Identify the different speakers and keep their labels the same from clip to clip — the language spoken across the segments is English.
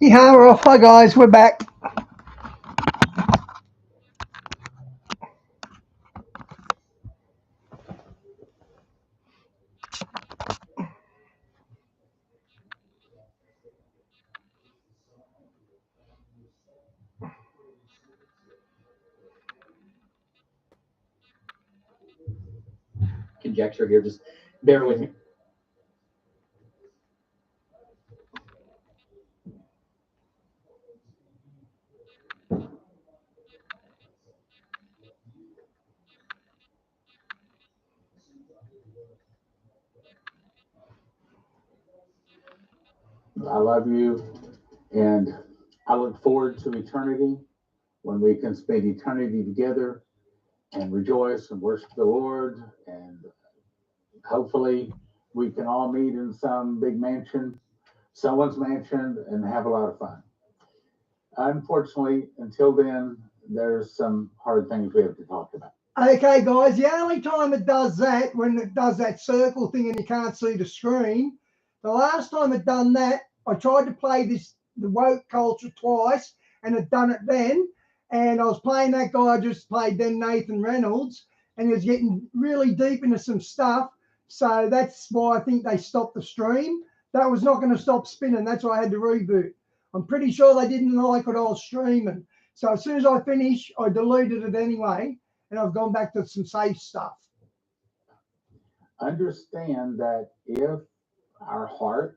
Speaker 1: Yeah, we're off. Hi guys, we're back.
Speaker 2: Conjecture here. Just bear with me. I love you, and I look forward to eternity when we can spend eternity together and rejoice and worship the Lord. And hopefully, we can all meet in some big mansion, someone's mansion, and have a lot of fun. Unfortunately, until then, there's some hard things we have to talk about.
Speaker 1: Okay, guys, the only time it does that, when it does that circle thing and you can't see the screen, the last time it done that, I tried to play the woke culture twice, and it done it then. And I was playing that guy I just played then, Nathan Reynolds, and he was getting really deep into some stuff. So that's why I think they stopped the stream. That was not going to stop spinning. That's why I had to reboot. I'm pretty sure they didn't like what I was streaming. So as soon as I finished, I deleted it anyway, and I've gone back to some safe stuff.
Speaker 2: Understand that if our heart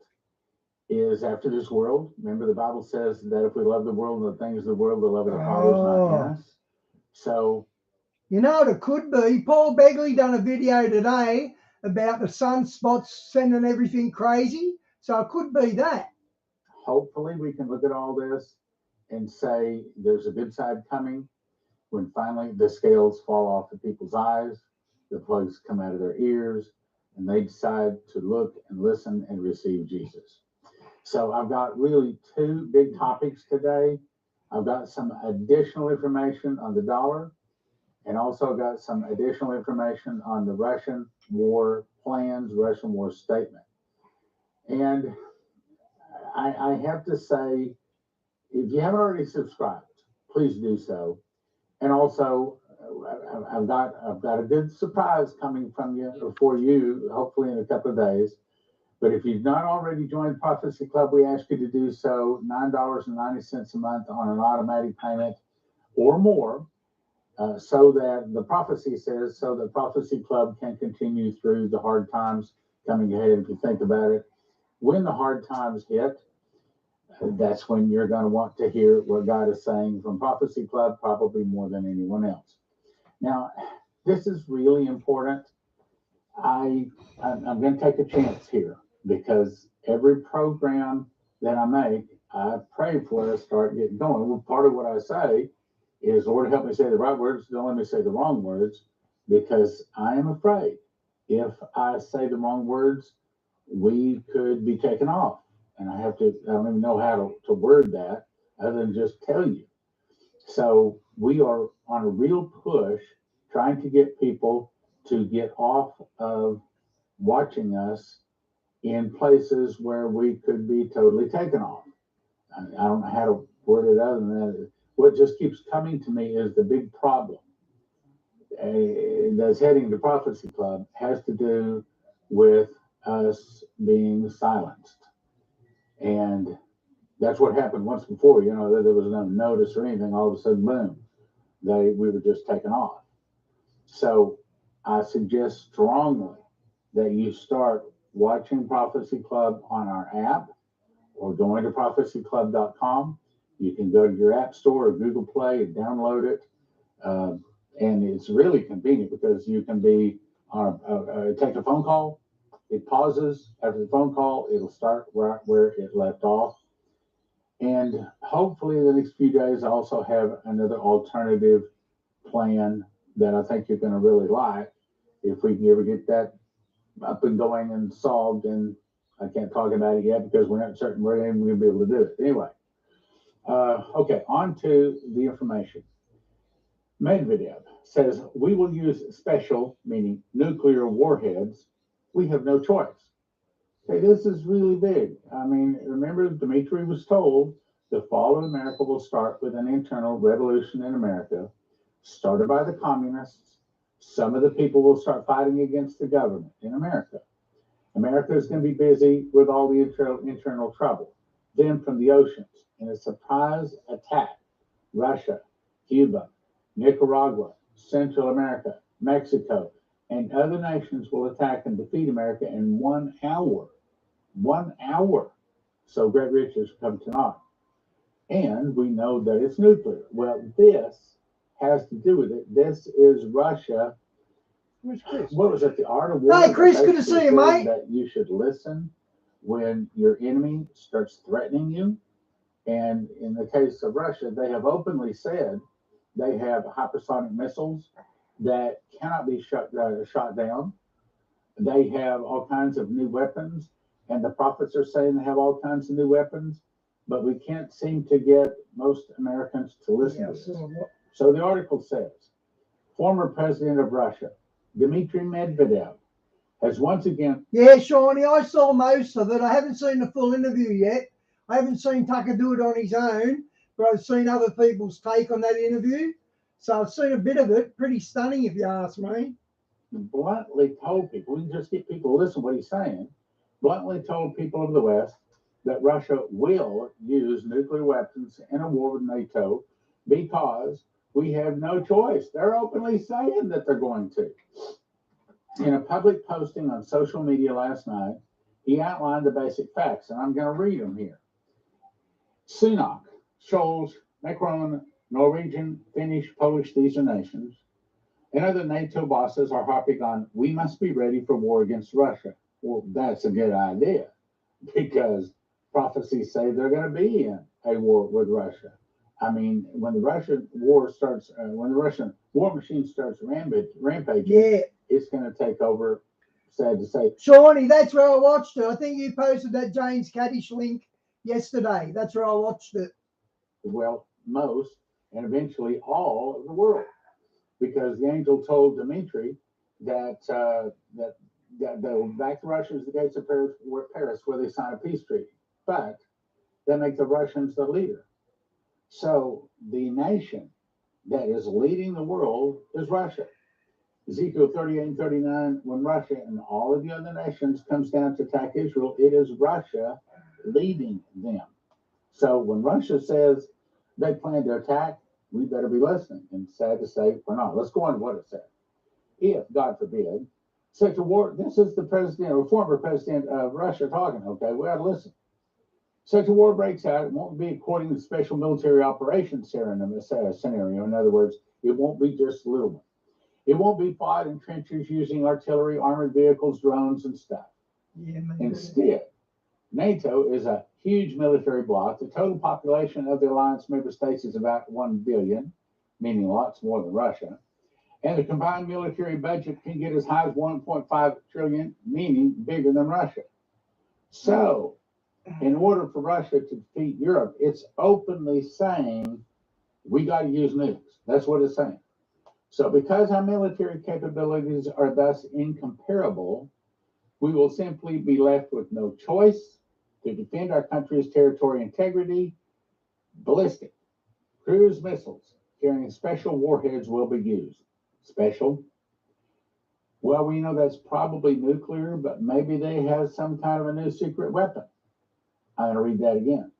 Speaker 2: is after this world, remember the Bible says that if we love the world and the things of the world, the love of the Father is not in us. So,
Speaker 1: you know what it could be? Paul Begley done a video today about the sunspots sending everything crazy. So it could be that.
Speaker 2: hopefully, we can look at all this and say there's a good side coming when finally the scales fall off of people's eyes, the plugs come out of their ears, and they decide to look and listen and receive Jesus. So I've got really two big topics today. I've got some additional information on the dollar, and also got some additional information on the Russian war plans, Russian war statement. And I have to say, if you haven't already subscribed, please do so. And also, I've got a good surprise coming from you or for you, hopefully in a couple of days. But if you've not already joined Prophecy Club, we ask you to do so. $9.90 a month on an automatic payment or more, so that the prophecy says, so the Prophecy Club can continue through the hard times coming ahead. If you think about it, when the hard times hit, that's when you're going to want to hear what God is saying from Prophecy Club, probably more than anyone else. Now, this is really important. I'm going to take a chance here because every program that I make, I pray for it to start getting going. Well, part of what I say is, Lord, help me say the right words. Don't let me say the wrong words, because I am afraid if I say the wrong words, we could be taken off. And I don't even know how to word that other than just tell you. So we are on a real push trying to get people to get off of watching us in places where we could be totally taken off. I don't know how to word it other than that. What just keeps coming to me is the big problem that's heading to Prophecy Club has to do with us being silenced. And that's what happened once before. There was no notice or anything. All of a sudden, boom, we were just taken off. So I suggest strongly that you start watching Prophecy Club on our app or going to prophecyclub.com. You can go to your app store or Google Play and download it. And it's really convenient because you can take a phone call. It pauses after the phone call. It'll start right where it left off. And hopefully, the next few days, I also have another alternative plan that I think you're going to really like. If we can ever get that up and going and solved, and I can't talk about it yet because we're not certain we're even going to be able to do it. Anyway, okay, on to the information. Medvedev says we will use special, meaning nuclear warheads. We have no choice. Okay, this is really big. I mean, remember, Dmitry was told The fall of America will start with an internal revolution in America, started by the communists. Some of the people will start fighting against the government in America. America is going to be busy with all the internal trouble. Then from the oceans, in a surprise attack, Russia, Cuba, Nicaragua, Central America, Mexico, and other nations will attack and defeat America in 1 hour. 1 hour. So great riches come to naught. And we know that it's nuclear. Well, this has to do with it. This is Russia.
Speaker 1: Where's Chris?
Speaker 2: What was it? The Art of War.
Speaker 1: Hey, Chris, good to
Speaker 2: basically
Speaker 1: see you,
Speaker 2: said
Speaker 1: mate.
Speaker 2: That you should listen when your enemy starts threatening you. And in the case of Russia, they have openly said they have hypersonic missiles that cannot be shot down. They have all kinds of new weapons, and the prophets are saying they have all kinds of new weapons, but we can't seem to get most Americans to listen to this. So the article says, former president of Russia, Dmitry Medvedev, has once again.
Speaker 1: Yeah, Shawnee, I saw most of it. I haven't seen the full interview yet. I haven't seen Tucker do it on his own, but I've seen other people's take on that interview. So I've seen a bit of it. Pretty stunning, if you ask me.
Speaker 2: Bluntly told people, we can just get people to listen to what he's saying, bluntly told people of the West that Russia will use nuclear weapons in a war with NATO because we have no choice. They're openly saying that they're going to. In a public posting on social media last night, he outlined the basic facts, and I'm going to read them here. Sunak, Scholz, Macron, Norwegian, Finnish, Polish, these are nations, and other NATO bosses are harping on, we must be ready for war against Russia. Well, that's a good idea because prophecies say they're going to be in a war with Russia. I mean, when the Russian war starts, when the Russian war machine starts rampaging,
Speaker 1: Yeah.
Speaker 2: it's going to take over, sad to say.
Speaker 1: Shawnee, that's where I watched it. I think you posted that James Kaddish link yesterday. That's where I watched it.
Speaker 2: Well, most and eventually all of the world, because the angel told Dmitry that they'll back the Russians the gates of Paris, where they sign a peace treaty, but they make the Russians the leader. So the nation that is leading the world is Russia. Ezekiel 38 and 39, when Russia and all of the other nations comes down to attack Israel, it is Russia leading them. So when Russia says they plan to attack, we better be listening. And sad to say, we're not. Let's go on to what it said. If, God forbid, such a war, this is the president or former president of Russia talking, okay, we ought to listen. Such a war breaks out, it won't be according to the special military operations scenario. In other words, it won't be just a little one. It won't be fought in trenches using artillery, armored vehicles, drones, and stuff.
Speaker 1: Yeah, man.
Speaker 2: Instead, NATO is a huge military bloc. The total population of the alliance member states is about 1 billion, meaning lots more than Russia. And the combined military budget can get as high as 1.5 trillion, meaning bigger than Russia. So, in order for Russia to defeat Europe, it's openly saying we got to use nukes. That's what it's saying. So, because our military capabilities are thus incomparable, we will simply be left with no choice to defend our country's territorial integrity. Ballistic cruise missiles carrying special warheads will be used. Special? Well, we know that's probably nuclear, but maybe they have some kind of a new secret weapon. I'm going to read that again.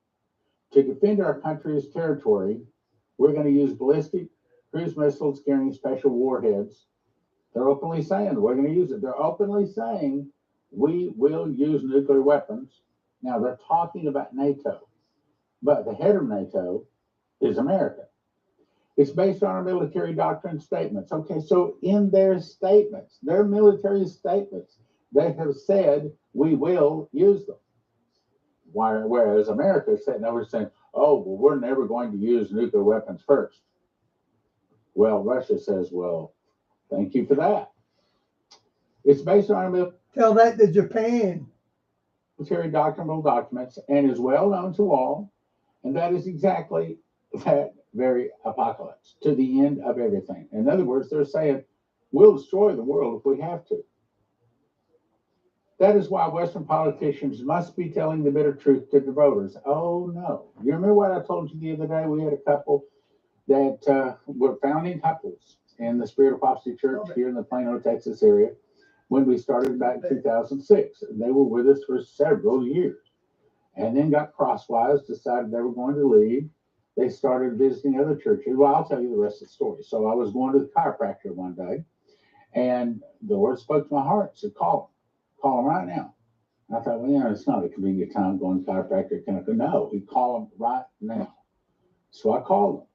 Speaker 2: To defend our country's territory, we're going to use ballistic cruise missiles carrying special warheads. They're openly saying we're going to use it. They're openly saying we will use nuclear weapons. Now, they're talking about NATO, but the head of NATO is America. It's based on our military doctrine statements. Okay, so in their statements, their military statements, they have said we will use them. Whereas America is sitting over saying, oh, well, we're never going to use nuclear weapons first. Well, Russia says, well, thank you for that. It's based on our
Speaker 1: Tell that to Japan.
Speaker 2: military doctrinal documents and is well known to all. And that is exactly that very apocalypse, to the end of everything. In other words, they're saying, we'll destroy the world if we have to. That is why Western politicians must be telling the bitter truth to the voters. Oh no. You remember what I told you the other day? We had a couple that were founding couples in the Spirit of Prophecy Church here in the Plano, Texas area when we started back in 2006. They were with us for several years and then got crosswise, decided they were going to leave. They started visiting other churches. Well, I'll tell you the rest of the story. So I was going to the chiropractor one day, and the Lord spoke to my heart and said, call him right now. And I thought, well, it's not a convenient time going to chiropractor. Can I go? No, he called him right now. So I called him,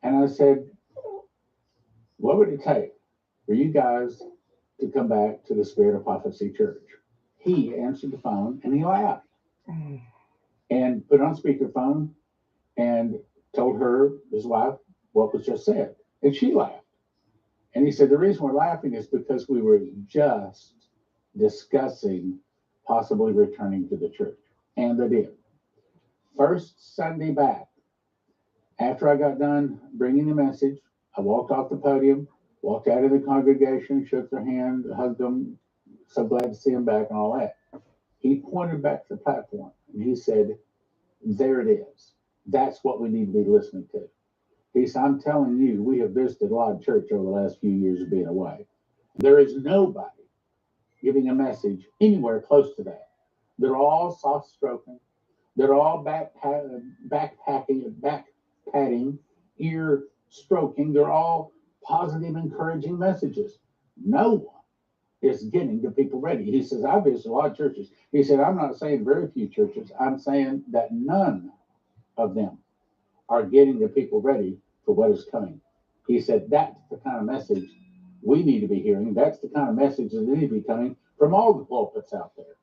Speaker 2: and I said, what would it take for you guys to come back to the Spirit of Prophecy Church? He answered the phone, and he laughed and put on speakerphone and told her, his wife, what was just said. And she laughed. And he said, the reason we're laughing is because we were just discussing possibly returning to the church. And they did. First Sunday back, after I got done bringing the message, I walked off the podium, walked out of the congregation, shook their hand, hugged them, so glad to see them back and all that. He pointed back to the platform and he said, there it is. That's what we need to be listening to. He said, I'm telling you, we have visited a lot of church over the last few years of being away. There is nobody giving a message anywhere close to that. They're all soft stroking. They're all back patting, ear stroking. They're all positive, encouraging messages. No one is getting the people ready. He says, I've visited a lot of churches. He said, I'm not saying very few churches. I'm saying that none of them are getting the people ready for what is coming. He said, that's the kind of message we need to be hearing. That's the kind of message that need to be coming from all the pulpits out there.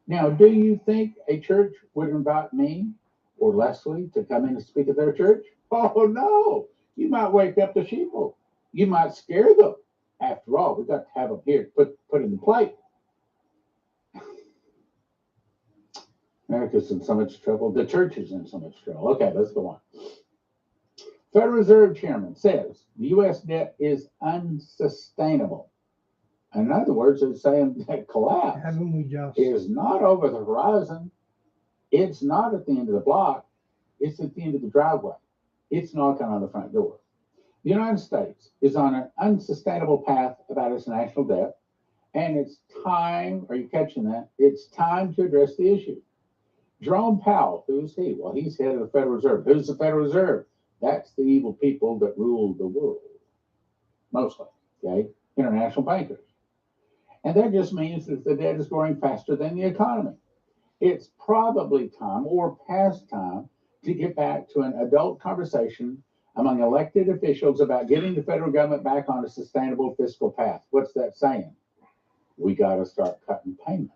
Speaker 2: Now, do you think a church would invite me or Leslie to come in and speak at their church? Oh, no. You might wake up the sheeple. You might scare them. After all, we've got to have them here put in the plate. America's in so much trouble. The church is in so much trouble. Okay, let's go on. Federal Reserve Chairman says the U.S. debt is unsustainable. In other words, it's saying that collapse
Speaker 1: Haven't we just?
Speaker 2: is not over the horizon. It's not at the end of the block. It's at the end of the driveway. It's knocking on the front door. The United States is on an unsustainable path about its national debt, and it's time, are you catching that? It's time to address the issue. Jerome Powell, who's he? Well, he's head of the Federal Reserve. Who's the Federal Reserve? That's the evil people that rule the world, mostly, okay? International bankers. And that just means that the debt is growing faster than the economy. It's probably time or past time to get back to an adult conversation among elected officials about getting the federal government back on a sustainable fiscal path. What's that saying? We got to start cutting payments.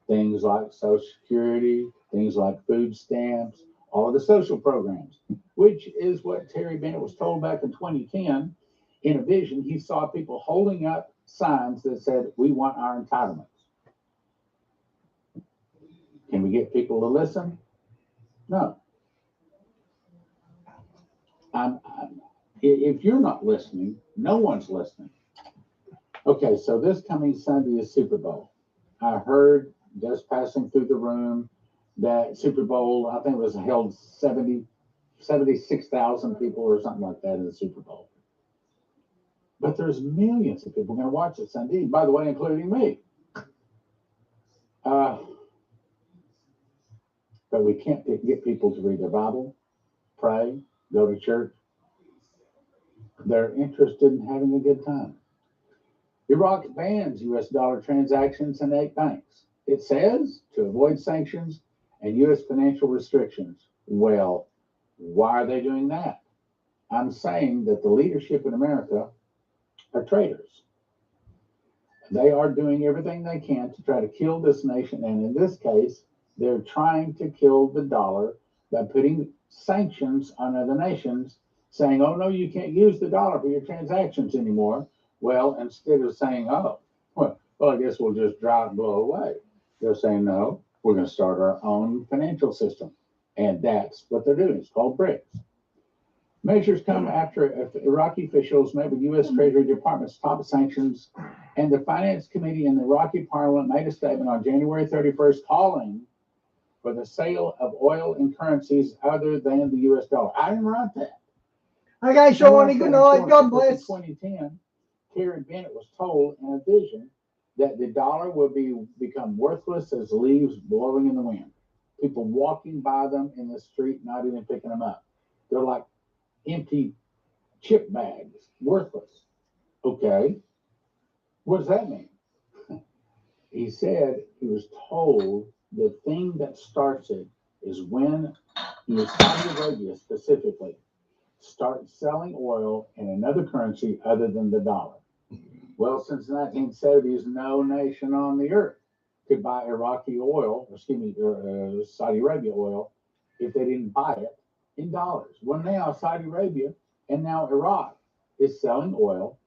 Speaker 2: Things like Social Security, things like food stamps, all of the social programs, which is what Terry Bennett was told back in 2010. In a vision, he saw people holding up signs that said, we want our entitlements. Can we get people to listen? No. If you're not listening, no one's listening. Okay, so this coming Sunday is Super Bowl. I heard just passing through the room that Super Bowl, I think it was held 76,000 people or something like that in the Super Bowl. But there's millions of people going to watch it Sunday, by the way, including me. But we can't get people to read their Bible, pray, go to church. They're interested in having a good time. Iraq bans U.S. dollar transactions in 8 banks. It says to avoid sanctions and U.S. financial restrictions. Well, why are they doing that? I'm saying that the leadership in America are traitors. They are doing everything they can to try to kill this nation. And in this case, they're trying to kill the dollar by putting sanctions on other nations, saying, oh, no, you can't use the dollar for your transactions anymore. Well, instead of saying, oh, well, I guess we'll just dry and blow away. They're saying, no, we're going to start our own financial system. And that's what they're doing. It's called BRICS. Measures come after Iraqi officials met with U.S. Treasury Department's top sanctions And the Finance Committee in the Iraqi Parliament made a statement on January 31st calling for the sale of oil in currencies other than the US dollar. I didn't write that.
Speaker 1: Okay, Shawnee, good night. God
Speaker 2: In
Speaker 1: bless.
Speaker 2: 2010, Terry Bennett was told in a vision that the dollar would become worthless as leaves blowing in the wind. People walking by them in the street, not even picking them up. They're like empty chip bags, worthless. Okay, what does that mean? He said he was told the thing that starts it is when Saudi Arabia specifically start selling oil in another currency other than the dollar. Well, since the 1970s, no nation on the earth could buy Iraqi oil, Saudi Arabia oil, if they didn't buy it in dollars. Well, now Saudi Arabia and now Iraq is selling oil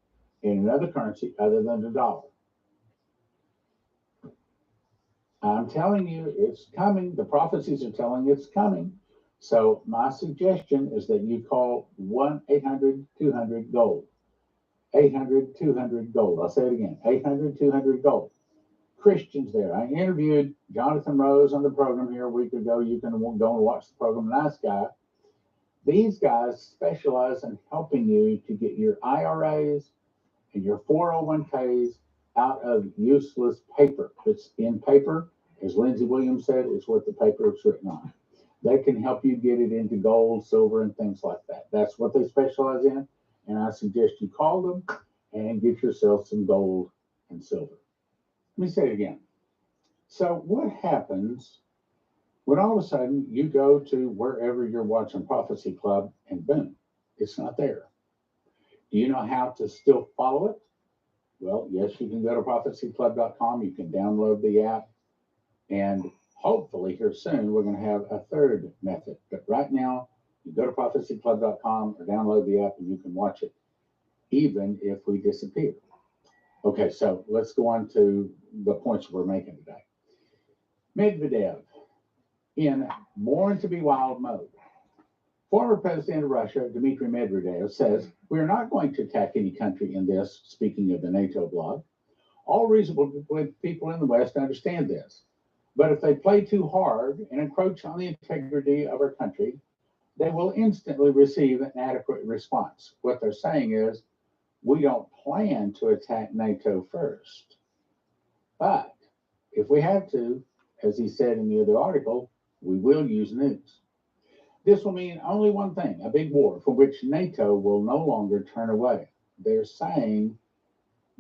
Speaker 2: in another currency other than the dollar. I'm telling you, it's coming. The prophecies are telling you it's coming. So my suggestion is that you call 1-800-200-GOLD. 800-200-GOLD. I'll say it again. 800-200-GOLD. Christians there. I interviewed Jonathan Rose on the program here a week ago. You can go and watch the program. Nice guy. These guys specialize in helping you to get your IRAs and your 401ks out of useless paper. It's in paper, as Lindsey Williams said, it's what the paper is written on. They can help you get it into gold, silver, and things like that. That's what they specialize in. And I suggest you call them and get yourself some gold and silver. Let me say it again. So what happens when all of a sudden you go to wherever you're watching Prophecy Club and boom, it's not there? Do you know how to still follow it? Well, yes, you can go to prophecyclub.com. You can download the app. And hopefully here soon, we're going to have a third method. But right now, you go to prophecyclub.com or download the app and you can watch it, even if we disappear. Okay, so let's go on to the points we're making today. Medvedev in Born to be Wild mode. Former President of Russia, Dmitry Medvedev, says, "We are not going to attack any country in this," speaking of the NATO bloc. "All reasonable people in the West understand this. But if they play too hard and encroach on the integrity of our country, they will instantly receive an adequate response." What they're saying is, we don't plan to attack NATO first. But if we have to, as he said in the other article, we will use nukes. This will mean only one thing, a big war from which NATO will no longer turn away. They're saying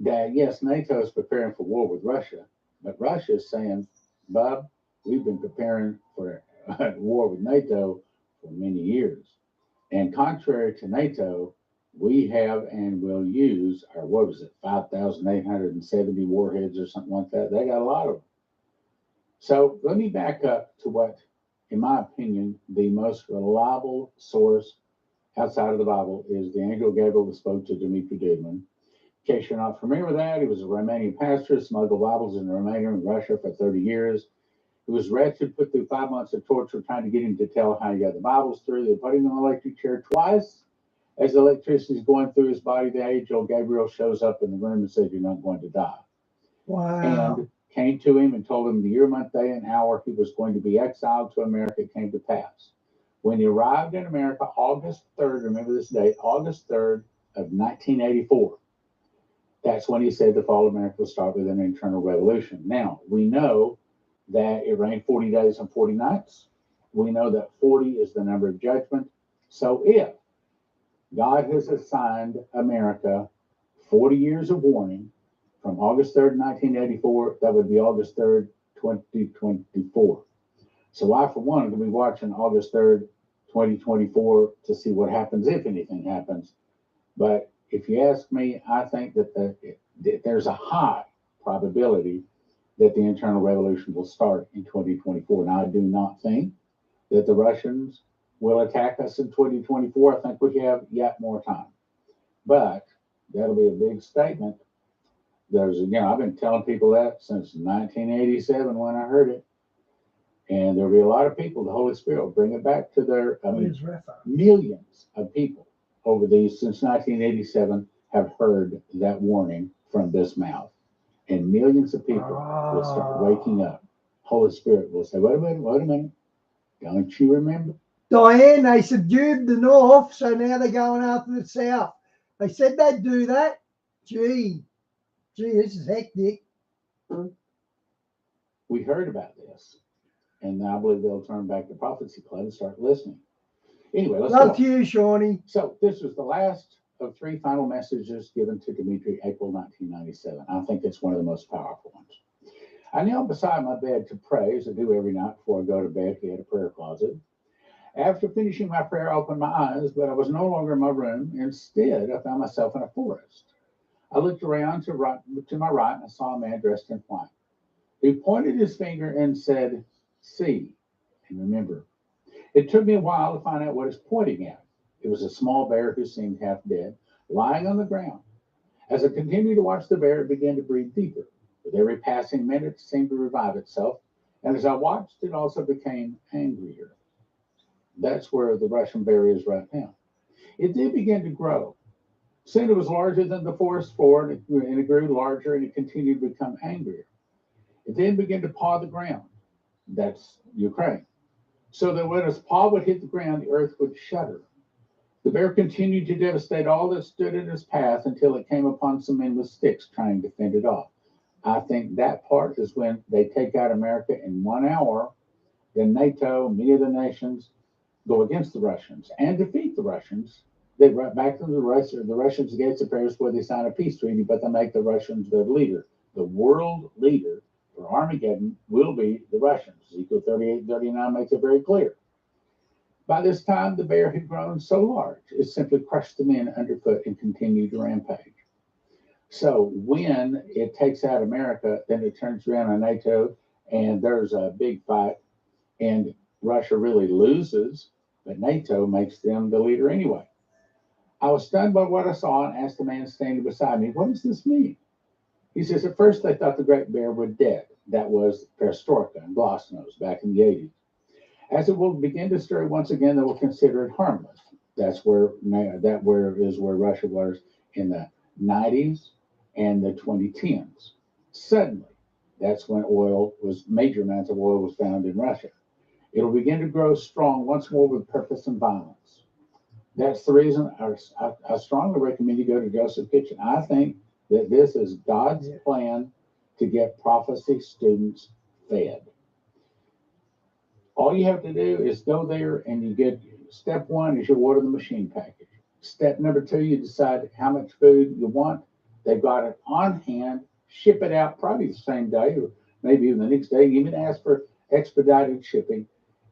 Speaker 2: that, yes, NATO is preparing for war with Russia, but Russia is saying, Bob, we've been preparing for a war with NATO for many years. And contrary to NATO, we have and will use our, 5,870 warheads or something like that. They got a lot of them. So let me back up to what, in my opinion, the most reliable source outside of the Bible is the angel Gabriel that spoke to Dmitry Dudman. In case you're not familiar with that, he was a Romanian pastor, smuggled Bibles into Romania and Russia for 30 years. He was wretched, put through 5 months of torture trying to get him to tell how he got the Bibles through. They put him in an electric chair twice. As the electricity is going through his body, the angel Gabriel shows up in the room and says, "You're not going to die."
Speaker 1: Wow.
Speaker 2: And came to him and told him the year, month, day, and hour he was going to be exiled to America came to pass. When he arrived in America, August 3rd, remember this date, August 3rd of 1984, that's when he said the fall of America will start with an internal revolution. Now, we know that it rained 40 days and 40 nights. We know that 40 is the number of judgment. So if God has assigned America 40 years of warning from August 3rd, 1984, that would be August 3rd, 2024. So I, for one, am going to be watching August 3rd, 2024 to see what happens, if anything happens. But if you ask me, I think that there's a high probability that the internal revolution will start in 2024. Now, I do not think that the Russians will attack us in 2024. I think we have yet more time. But that'll be a big statement. I've been telling people that since 1987 when I heard it. And there'll be a lot of people, the Holy Spirit will bring it back to millions of people over these since 1987 have heard that warning from this mouth. and millions of people will start waking up. Holy Spirit will say, wait a minute. Don't you remember?
Speaker 1: Diane, they subdued the north, so now they're going after the south. They said they'd do that. Gee, this is hectic.
Speaker 2: We heard about this, and I believe they'll turn back to Prophecy Club and start listening. Anyway, let's
Speaker 1: Love
Speaker 2: go.
Speaker 1: you, Shawnee.
Speaker 2: So this was the last of 3 final messages given to Dimitri, April 1997. I think it's one of the most powerful ones. I knelt beside my bed to pray, as I do every night before I go to bed. He had a prayer closet. After finishing my prayer, I opened my eyes, but I was no longer in my room. Instead, I found myself in a forest. I looked around to my right, and I saw a man dressed in white. He pointed his finger and said, "See and remember." It took me a while to find out what he was pointing at. It was a small bear who seemed half dead, lying on the ground. As I continued to watch the bear, it began to breathe deeper. With every passing minute, it seemed to revive itself. And as I watched, it also became angrier. That's where the Russian bear is right now. It did begin to grow. Soon it was larger than the forest floor, and it grew larger, and it continued to become angrier. It then began to paw the ground. That's Ukraine. So that when its paw would hit the ground, the earth would shudder. The bear continued to devastate all that stood in its path until it came upon some men with sticks trying to fend it off. I think that part is when they take out America in 1 hour. Then NATO, many of the nations, go against the Russians and defeat the Russians. They right back to the Russians against the Paris, where they sign a peace treaty, but they make the Russians their leader. The world leader for Armageddon will be the Russians. Ezekiel 38:39 makes it very clear. By this time, the bear had grown so large, it simply crushed the men underfoot and continued to rampage. So when it takes out America, then it turns around on NATO, and there's a big fight, and Russia really loses, but NATO makes them the leader anyway. I was stunned by what I saw and asked the man standing beside me, "What does this mean?" He says, "At first they thought the great bear was dead." That was perestroika and glasnost back in the 80s. As it will begin to stir once again, they will consider it harmless. That's where Russia was in the 90s and the 2010s. Suddenly, that's when major amounts of oil was found in Russia. It'll begin to grow strong once more with purpose and violence. That's the reason I strongly recommend you go to Joseph Kitchen. I think that this is God's plan to get prophecy students fed. All you have to do is go there, and you get step 1 is you order the machine package. Step number 2, you decide how much food you want. They've got it on hand, ship it out probably the same day or maybe even the next day. You even ask for expedited shipping.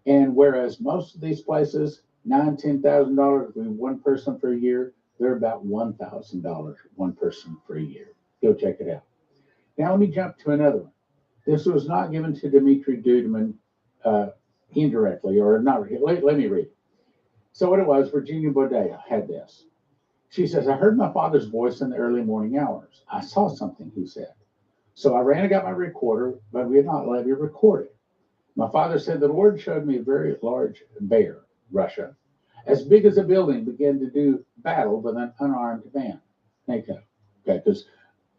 Speaker 2: And whereas most of these places, $9,000-$10,000 for one person for a year, they're about $1,000 one person for a year. Go check it out. Now let me jump to another one. This was not given to Dimitri Duduman indirectly, or not. Let me read it. So what it was, Virginia Bodea had this. She says, "I heard my father's voice in the early morning hours. I saw something," he said. "So I ran and got my recorder, but we had not let me record it. My father said, the Lord showed me a very large bear, Russia, as big as a building, began to do battle with an unarmed man." NATO. Okay, because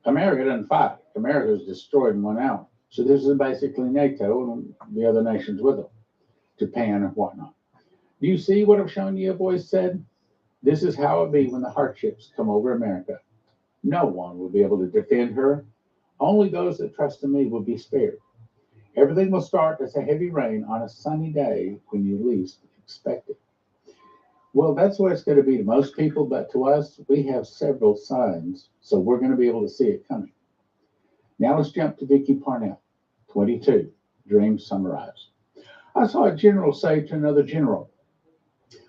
Speaker 2: America doesn't fight. America is destroyed in 1 hour. So this is basically NATO and the other nations with them, Japan and whatnot. Do you see what I've shown you? A voice said, "This is how it be when the hardships come over America. No one will be able to defend her. Only those that trust in me will be spared. Everything will start as a heavy rain on a sunny day when you least expect it." Well, that's what it's going to be to most people, but to us, we have several signs, so we're going to be able to see it coming. Now let's jump to Vicky Parnell, 22, Dreams Summarized. "I saw a general say to another general,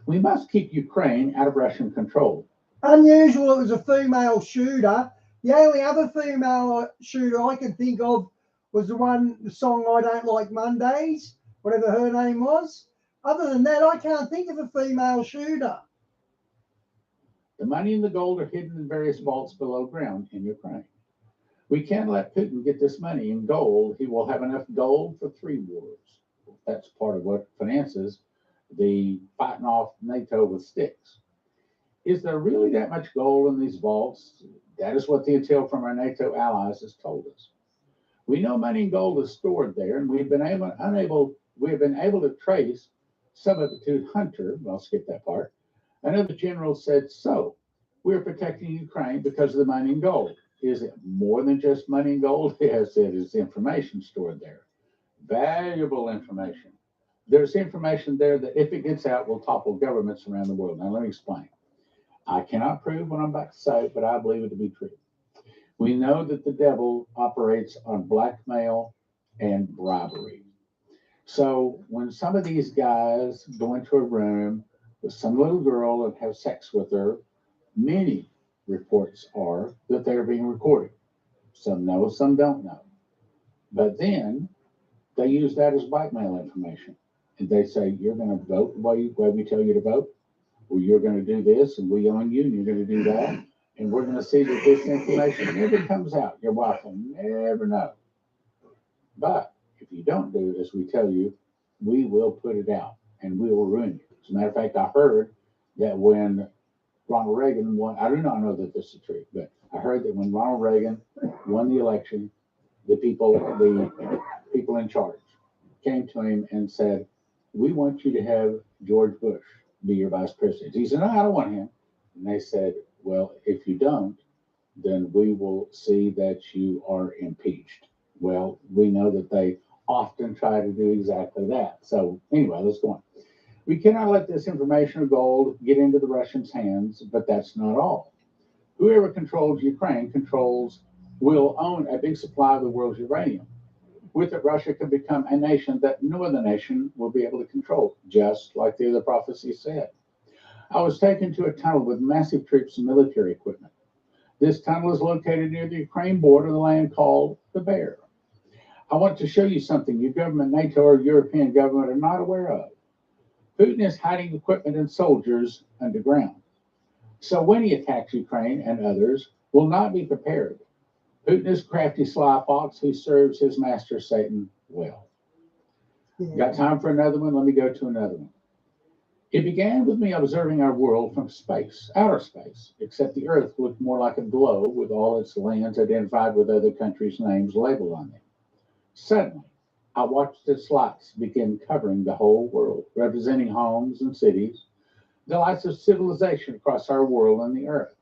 Speaker 2: 'We must keep Ukraine out of Russian control.'"
Speaker 1: Unusual, it was a female shooter. The only other female shooter I can think of was the song "I Don't Like Mondays," whatever her name was. Other than that, I can't think of a female shooter.
Speaker 2: "The money and the gold are hidden in various vaults below ground in Ukraine. We can't let Putin get this money and gold. He will have enough gold for 3 wars." That's part of what finances the fighting off NATO with sticks. Is there really that much gold in these vaults? That is what the intel from our NATO allies has told us. We know money and gold is stored there, and we have been able to trace some of it to Hunter. Well, I'll skip that part. Another general said, so we're protecting Ukraine because of the money and gold. Is it more than just money and gold? Yes, it is information stored there. Valuable information. There's information there that if it gets out will topple governments around the world. Now let me explain. I cannot prove what I'm about to say, but I believe it to be true. We know that the devil operates on blackmail and bribery. So when some of these guys go into a room with some little girl and have sex with her, many reports are that they're being recorded. Some know, some don't know. But then they use that as blackmail information. And they say, you're going to vote the way we tell you to vote, or you're going to do this, and we own you, and you're going to do that. And we're going to see that this information never comes out. Your wife will never know. But if you don't do as we tell you, we will put it out, and we will ruin you. As a matter of fact, I heard that when Ronald Reagan won, I do not know that this is true, but I heard that when Ronald Reagan won the election, the people in charge came to him and said, we want you to have George Bush be your vice president. He said, no, I don't want him. And they said, well, if you don't, then we will see that you are impeached. Well, we know that they often try to do exactly that. So anyway, let's go on. We cannot let this information of gold get into the Russians' hands, but that's not all. Whoever controls Ukraine will own a big supply of the world's uranium. With it, Russia could become a nation that no other nation will be able to control, just like the other prophecy said. I was taken to a tunnel with massive troops and military equipment. This tunnel is located near the Ukraine border, the land called the Bear. I want to show you something your government, NATO, or European government are not aware of. Putin is hiding equipment and soldiers underground. So when he attacks Ukraine and others, will not be prepared. Putin is a crafty sly fox who serves his master Satan well. Got time for another one? Let me go to another one. It began with me observing our world from space, outer space, except the Earth looked more like a globe with all its lands identified with other countries' names labeled on them. Suddenly, I watched its lights begin covering the whole world, representing homes and cities, the lights of civilization across our world and the Earth.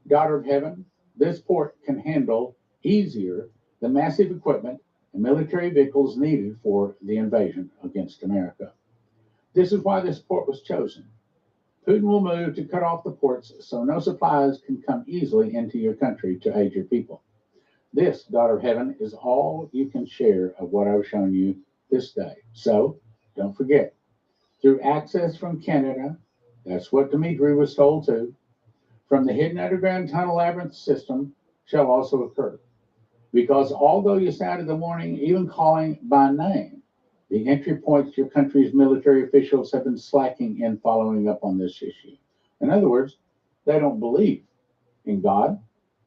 Speaker 2: Daughter of heaven, this port can handle easier the massive equipment and military vehicles needed for the invasion against America. This is why this port was chosen. Putin will move to cut off the ports so no supplies can come easily into your country to aid your people. This, daughter of heaven, is all you can share of what I've shown you this day. So don't forget, through access from Canada, that's what Dmitry was told too, from the hidden underground tunnel labyrinth system shall also occur. Because although you sounded the warning, even calling by name, the entry points your country's military officials have been slacking in following up on this issue. In other words, they don't believe in God.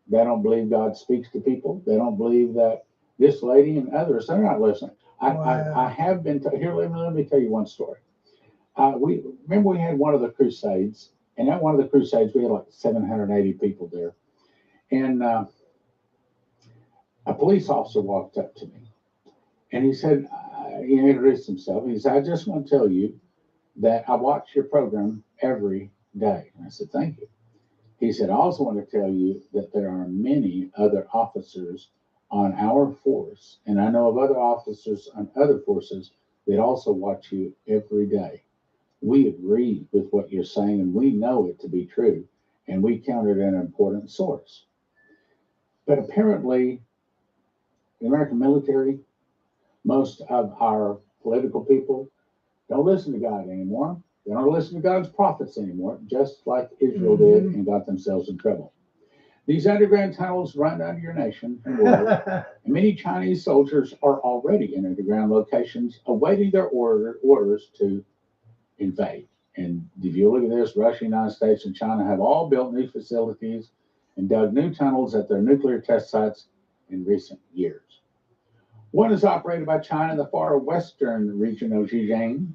Speaker 2: They don't believe God speaks to people. They don't believe that this lady and others, they're not listening. I have been, here, let me tell you one story. We had one of the crusades, and at one of the crusades, we had like 780 people there. And a police officer walked up to me, and he said, he introduced himself. He said, I just want to tell you that I watch your program every day. And I said, thank you. He said, I also want to tell you that there are many other officers on our force, and I know of other officers on other forces that also watch you every day. We agree with what you're saying, and we know it to be true, and we count it an important source. But apparently, the American military, most of our political people don't listen to God anymore. They don't listen to God's prophets anymore, just like Israel did and got themselves in trouble. These underground tunnels run under your nation and world, and many Chinese soldiers are already in underground locations awaiting their orders to invade. And if you look at this, Russia, United States, and China have all built new facilities and dug new tunnels at their nuclear test sites in recent years. One is operated by China in the far western region of Xinjiang,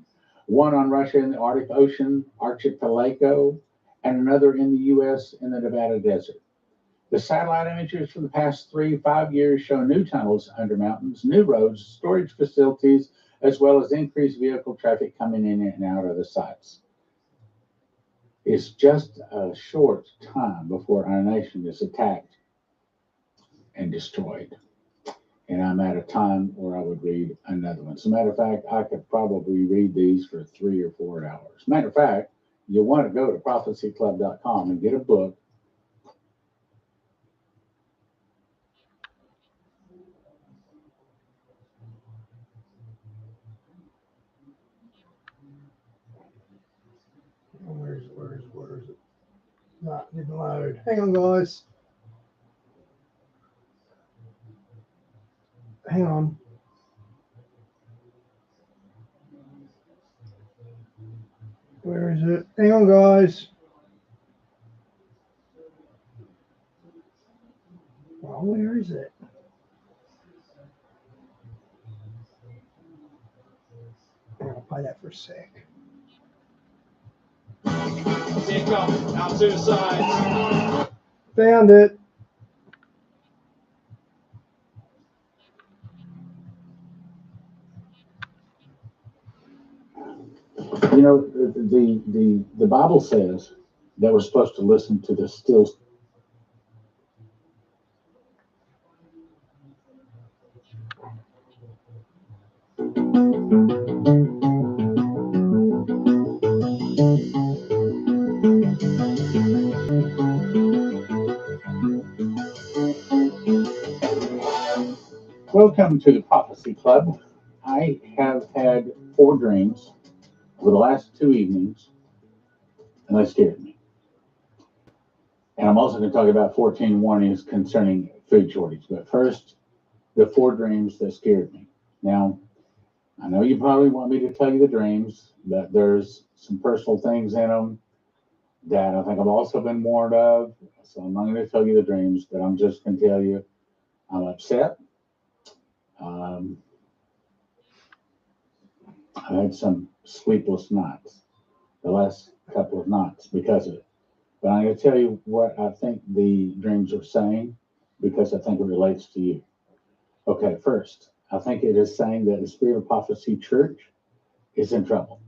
Speaker 2: one on Russia in the Arctic Ocean archipelago, and another in the U.S. in the Nevada desert. The satellite images for the past 3 to 5 years show new tunnels under mountains, new roads, storage facilities, as well as increased vehicle traffic coming in and out of the sites. It's just a short time before our nation is attacked and destroyed. And I'm at a time where I would read another one. As a matter of fact, I could probably read these for 3 or 4 hours. Matter of fact, you'll want to go to prophecyclub.com and get a book.
Speaker 1: Where is it? No, it didn't load. Hang on, guys. Hang on. Where is it? Hang on, guys. Well, where is it? I'll play that for a sec.
Speaker 3: Take off, out to the sides.
Speaker 1: Found it.
Speaker 2: You know, the Bible says that we're supposed to listen to the still. Welcome to the Prophecy Club. I have had 4 dreams over the last 2 evenings, and they scared me. And I'm also going to talk about 14 warnings concerning food shortage. But first, the 4 dreams that scared me. Now, I know you probably want me to tell you the dreams, but there's some personal things in them that I think I've also been warned of. So I'm not going to tell you the dreams, but I'm just going to tell you I'm upset. I had some sleepless nights, the last couple of nights because of it. But I'm going to tell you what I think the dreams are saying because I think it relates to you. Okay, first, I think it is saying that the Spirit of Prophecy Church is in trouble.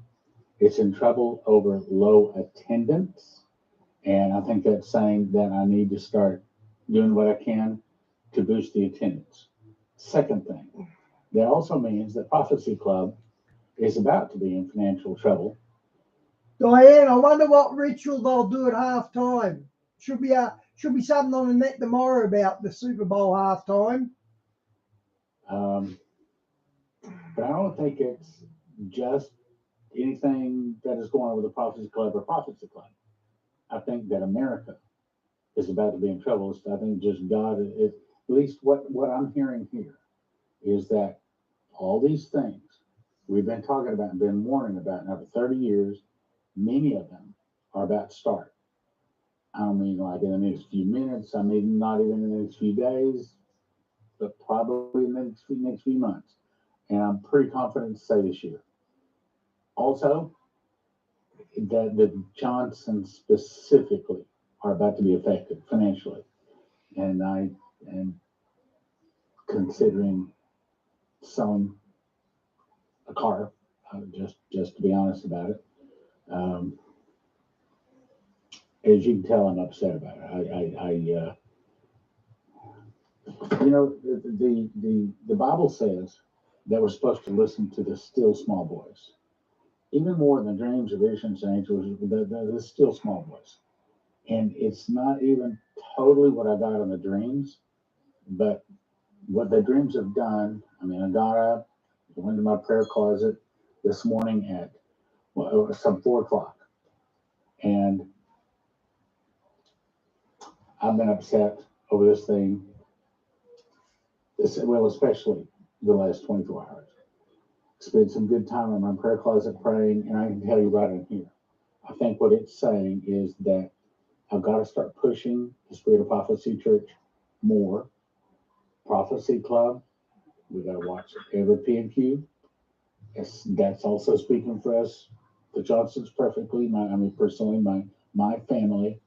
Speaker 2: It's in trouble over low attendance. And I think that's saying that I need to start doing what I can to boost the attendance. Second thing, that also means that Prophecy Club is about to be in financial trouble.
Speaker 1: Diane, I wonder what ritual they'll do at halftime. Should be something on the net tomorrow about the Super Bowl halftime.
Speaker 2: But I don't think it's just anything that is going on with the Prophecy Club or Prophecy Club. I think that America is about to be in trouble. I think just God, at least what I'm hearing here is that all these things we've been talking about and been warning about now for 30 years, many of them are about to start. I don't mean like in the next few minutes. I mean not even in the next few days, but probably in the next few months. And I'm pretty confident to say this year. Also, that the Johnsons specifically are about to be affected financially. And I am considering selling a car, just to be honest about it. As you can tell, I'm upset about it. You know, the Bible says that we're supposed to listen to the still small voice, even more than dreams or visions and angels. The still small voice, and it's not even totally what I got in the dreams, but what the dreams have done. I mean, I got up, went to my prayer closet this morning at some 4 o'clock, and I've been upset over this thing. Well, especially the last 24 hours. Spent some good time in my prayer closet praying, and I can tell you right in here. I think what it's saying is that I've got to start pushing the Spirit of Prophecy Church more. Prophecy Club, we got to watch every P&Q. That's also speaking for us, the Johnsons perfectly. Personally, my family,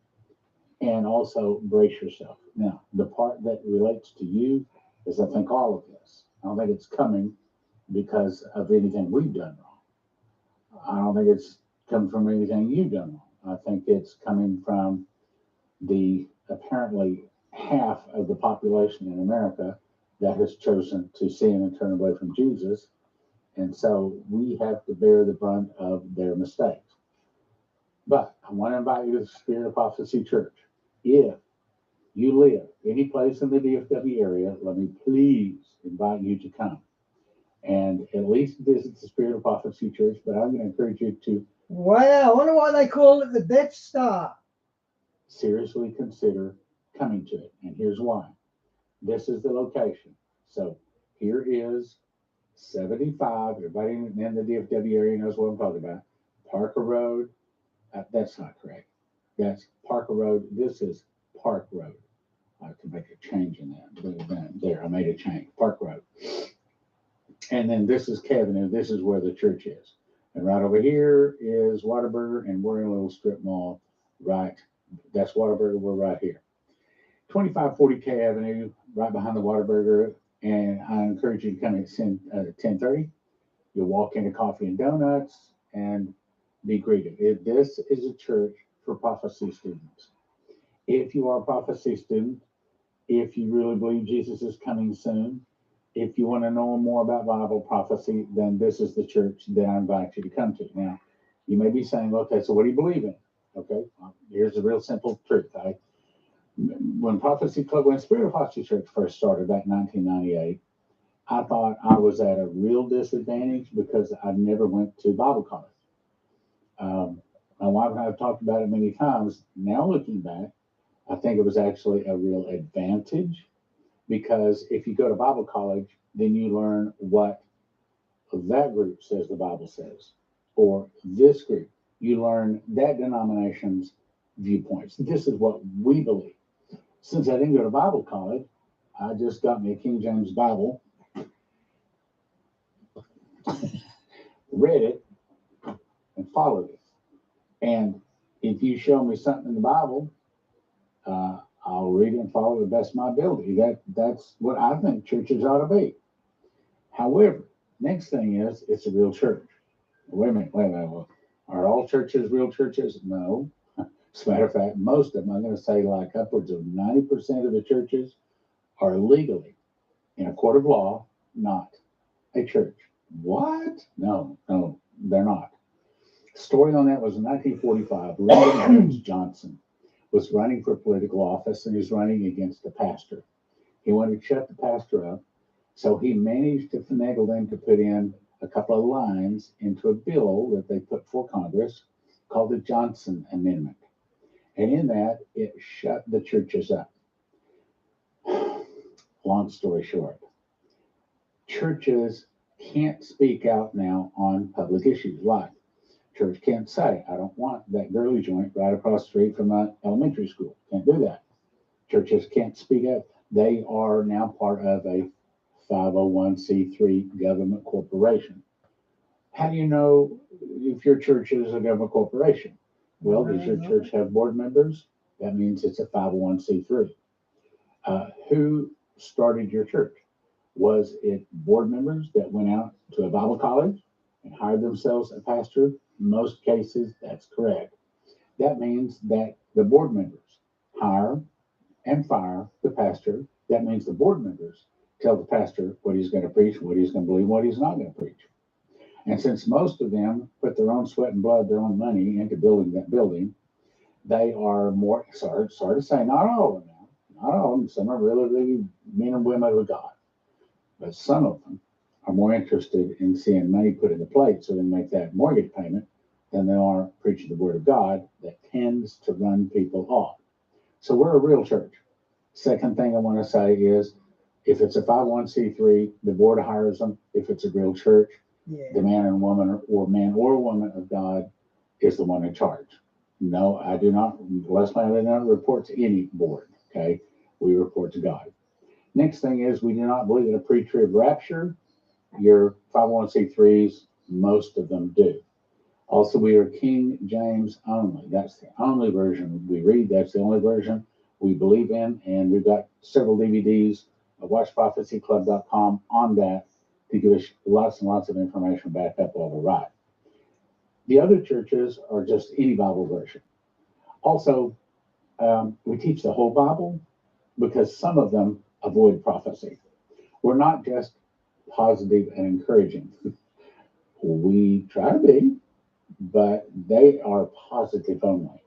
Speaker 2: and also brace yourself. Now, the part that relates to you is, I think, all of this. I don't think it's coming because of anything we've done wrong. I don't think it's coming from anything you've done wrong. I think it's coming from the apparently half of the population in America that has chosen to sin and turn away from Jesus. And so we have to bear the brunt of their mistakes. But I want to invite you to the Spirit of Prophecy Church. If you live any place in the DFW area, let me please invite you to come and at least visit the Spirit of Prophecy Church. But I'm going to encourage you to
Speaker 1: Wow, I wonder why they call it the Death Star.
Speaker 2: seriously consider coming to it. And here's why. This is the location. So here is 75. Everybody in the DFW area knows what I'm talking about. Parker Road. That's not correct. That's Parker Road. This is Park Road. I can make a change in that. There, I made a change. Park Road. And then this is Cavenue. This is where the church is. And right over here is Whataburger, and we're in a little strip mall. Right. That's Whataburger. We're right here. 2540 K Avenue, right behind the Whataburger. And I encourage you to come at 10:30. You'll walk into Coffee and Donuts and be greeted. This is a church for prophecy students. If you are a prophecy student, if you really believe Jesus is coming soon, if you want to know more about Bible prophecy, then this is the church that I invite you to come to. Now, you may be saying, okay, so what do you believe in? Okay, here's the real simple truth. When Spirit of Prophecy Church first started back in 1998, I thought I was at a real disadvantage because I never went to Bible college. My wife and I have talked about it many times. Now looking back, I think it was actually a real advantage because if you go to Bible college, then you learn what that group says the Bible says, or this group. You learn that denomination's viewpoints. This is what we believe. Since I didn't go to Bible college, I just got me a King James Bible, read it, and followed it. And if you show me something in the Bible, I'll read it and follow it the best of my ability. That's what I think churches ought to be. However, next thing is it's a real church. Wait a minute. Well, are all churches real churches? No. As a matter of fact, most of them, I'm going to say like upwards of 90% of the churches are legally, in a court of law, not a church. What? No, they're not. Story on that was in 1945. Lyndon Baines Johnson was running for political office, and he was running against a pastor. He wanted to shut the pastor up, so he managed to finagle them to put in a couple of lines into a bill that they put for Congress called the Johnson Amendment. And in that, it shut the churches up. Long story short, churches can't speak out now on public issues. Why? Church can't say, I don't want that girly joint right across the street from my elementary school. Can't do that. Churches can't speak up. They are now part of a 501c3 government corporation. How do you know if your church is a government corporation? Well, does your church have board members? That means it's a 501c3. Who started your church? Was it board members that went out to a Bible college and hired themselves a pastor? In most cases, that's correct. That means that the board members hire and fire the pastor. That means the board members tell the pastor what he's going to preach, what he's going to believe, what he's not going to preach. And since most of them put their own sweat and blood, their own money into building that building, they are more, sorry to say, not all of them now, not all of them. Some are really men and women of God. But some of them are more interested in seeing money put in the plate so they make that mortgage payment than they are preaching the word of God that tends to run people off. So we're a real church. Second thing I want to say is if it's a 501c3, the board hires them. If it's a real church, the man and woman or man or woman of God is the one in charge. No, I do not. Leslie, I do not report to any board. Okay, we report to God. Next thing is we do not believe in a pre-trib rapture. Your 501c3s, most of them do. Also, we are King James only. That's the only version we read. That's the only version we believe in, and we've got several DVDs at watchprophecyclub.com on that to give us lots and lots of information back up while we're right. The other churches are just any Bible version. Also, we teach the whole Bible because some of them avoid prophecy. We're not just positive and encouraging. We try to be, but they are positive only.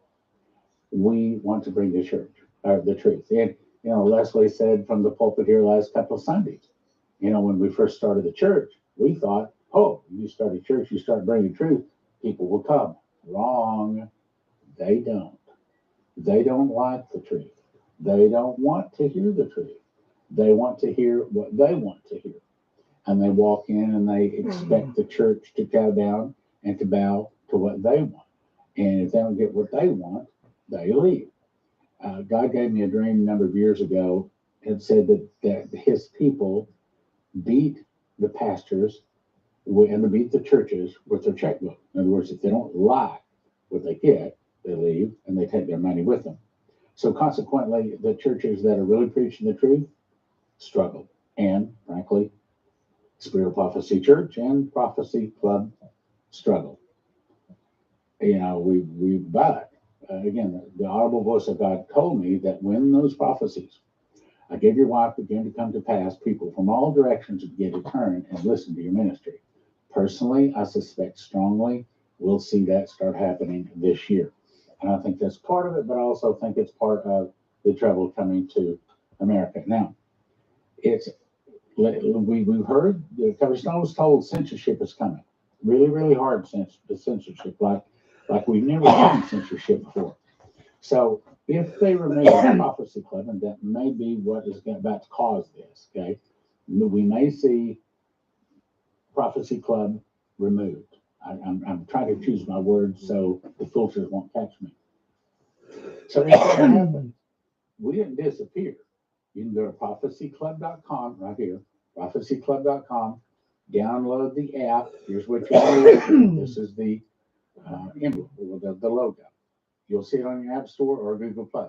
Speaker 2: We want to bring the church, the truth. And, Leslie said from the pulpit here last couple of Sundays, when we first started the church, we thought, oh, you start a church, you start bringing truth, people will come. Wrong. They don't. They don't like the truth. They don't want to hear the truth. They want to hear what they want to hear. And they walk in and they expect the church to bow down and to bow to what they want. And if they don't get what they want, they leave. God gave me a dream a number of years ago and said that his people beat the pastors and beat the churches with their checkbook. In other words, if they don't like what they get, they leave and they take their money with them. So consequently, the churches that are really preaching the truth struggle. And frankly, Spirit of Prophecy Church and Prophecy Club struggle. But again, the audible voice of God told me that when those prophecies, I gave your wife begin to come to pass, people from all directions begin to turn and listen to your ministry. Personally, I suspect strongly we'll see that start happening this year. And I think that's part of it, but I also think it's part of the trouble coming to America. Now, we've heard, the Coverstone was told censorship is coming. Really, really hard censorship, like we've never seen censorship before. So if they remove the Prophecy Club, and that may be what is about to cause this, okay, we may see Prophecy Club removed. I'm trying to choose my words so the filters won't catch me. So if that happens, we didn't disappear. You can go to prophecyclub.com right here, prophecyclub.com, download the app. Here's what you do. This is the emblem, the logo. You'll see it on your App Store or Google Play.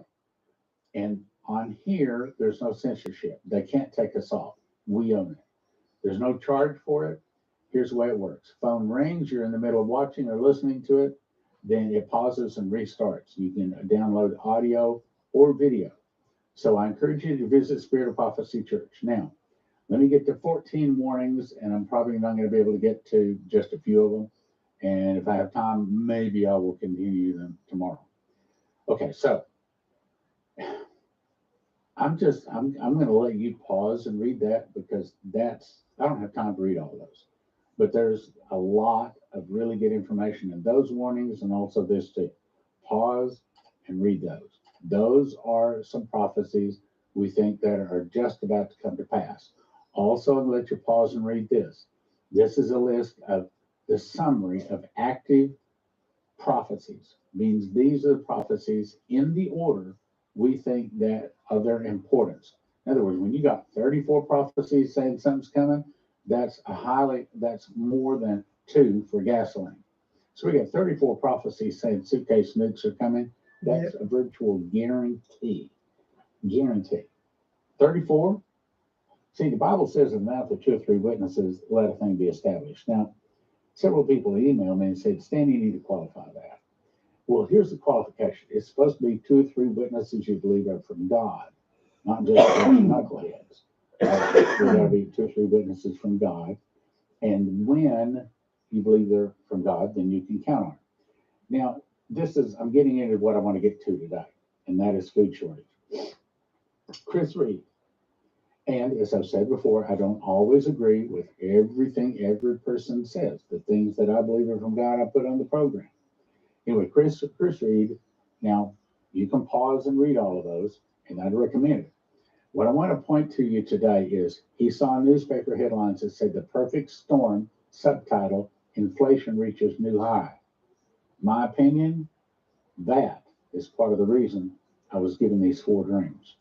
Speaker 2: And on here, there's no censorship. They can't take us off. We own it. There's no charge for it. Here's the way it works. Phone rings, you're in the middle of watching or listening to it, then it pauses and restarts. You can download audio or video. So I encourage you to visit Spirit of Prophecy Church. Now, let me get to 14 warnings, and I'm probably not going to be able to get to just a few of them. And if I have time, maybe I will continue them tomorrow. Okay, so I'm going to let you pause and read that because I don't have time to read all of those. But there's a lot of really good information in those warnings and also this too. Pause and read those. Those are some prophecies we think that are just about to come to pass. Also, I'll let you pause and read this. This is a list of the summary of active prophecies. Means these are the prophecies in the order we think that of their importance. In other words, when you got 34 prophecies saying something's coming, that's more than 2 for gasoline. So we got 34 prophecies saying suitcase nukes are coming. That's a virtual guarantee. Guarantee. 34. See, the Bible says in the mouth of 2 or 3 witnesses, let a thing be established. Now, several people emailed me and said, Stan, you need to qualify that. Well, here's the qualification. It's supposed to be 2 or 3 witnesses you believe are from God, not just knuckleheads. There got to be 2 or 3 witnesses from God. And when you believe they're from God, then you can count on it. Now, I'm getting into what I want to get to today, and that is food shortage. Chris Reed. And as I've said before, I don't always agree with everything every person says. The things that I believe are from God, I put on the program. Anyway, Chris Reed, now you can pause and read all of those, and I'd recommend it. What I want to point to you today is he saw newspaper headlines that said the perfect storm, subtitle, inflation reaches new high. My opinion, that is part of the reason I was given these 4 dreams.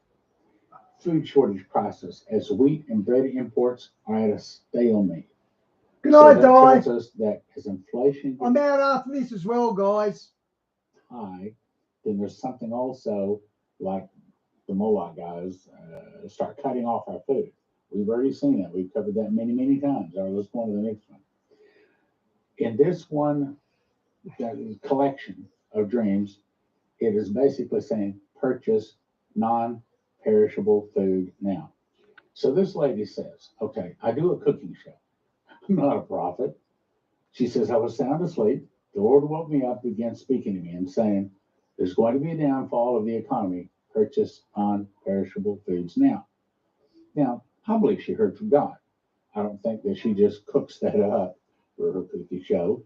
Speaker 2: Food shortage crisis as wheat and bread imports are at a stalemate.
Speaker 1: Good night,
Speaker 2: that
Speaker 1: Di.
Speaker 2: tells us that as inflation
Speaker 1: I'm out after this as well, guys.
Speaker 2: high, then there's something also like the Moloch guys start cutting off our food. We've already seen that. We've covered that many, many times. All right, let's go on to the next one. In this one collection of dreams, it is basically saying purchase non-perishable food now. So this lady says, okay, I do a cooking show. I'm not a prophet. She says, I was sound asleep. The Lord woke me up, began speaking to me and saying, there's going to be a downfall of the economy. Purchase non-perishable foods now. Now, I believe she heard from God. I don't think that she just cooks that up for her cookie show.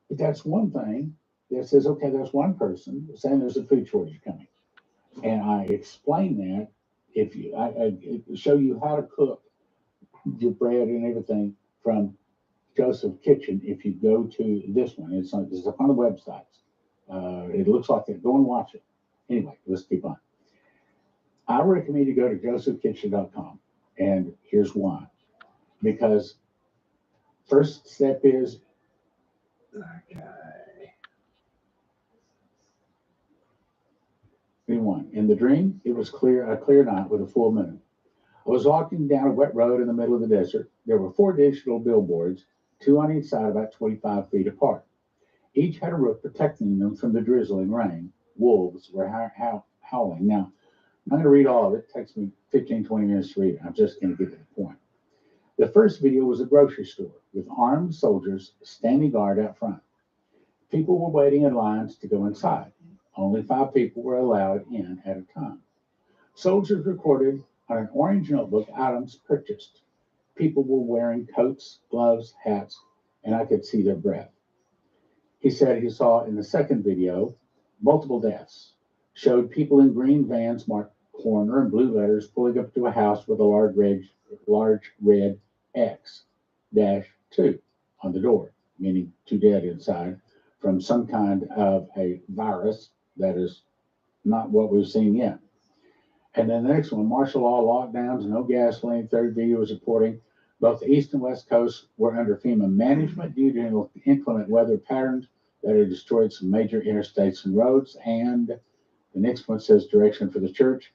Speaker 2: But that's one thing that says, okay, there's one person saying there's a food shortage coming. And I explain that I show you how to cook your bread and everything from Joseph Kitchen. If you go to this one, it's up on the websites. It looks like it. Go and watch it. Anyway, let's keep on. I recommend you go to josephkitchen.com. And here's why. Because first step is, okay. In the dream, it was a clear night with a full moon. I was walking down a wet road in the middle of the desert. There were 4 digital billboards, 2 on each side, about 25 feet apart. Each had a roof protecting them from the drizzling rain. Wolves were howling. Now, I'm going to read all of it. It takes me 15, 20 minutes to read it. I'm just going to get to the point. The first video was a grocery store with armed soldiers standing guard out front. People were waiting in lines to go inside. Only 5 people were allowed in at a time. Soldiers recorded on an orange notebook items purchased. People were wearing coats, gloves, hats, and I could see their breath. He said he saw in the second video multiple deaths, showed people in green vans marked corner and blue letters pulling up to a house with a large red X-2 on the door, meaning 2 dead inside from some kind of a virus that is not what we've seen yet. And then the next one, martial law lockdowns, no gasoline. Third video was reporting both the East and West Coast were under FEMA management due to inclement weather patterns that have destroyed some major interstates and roads. And the next one says direction for the church,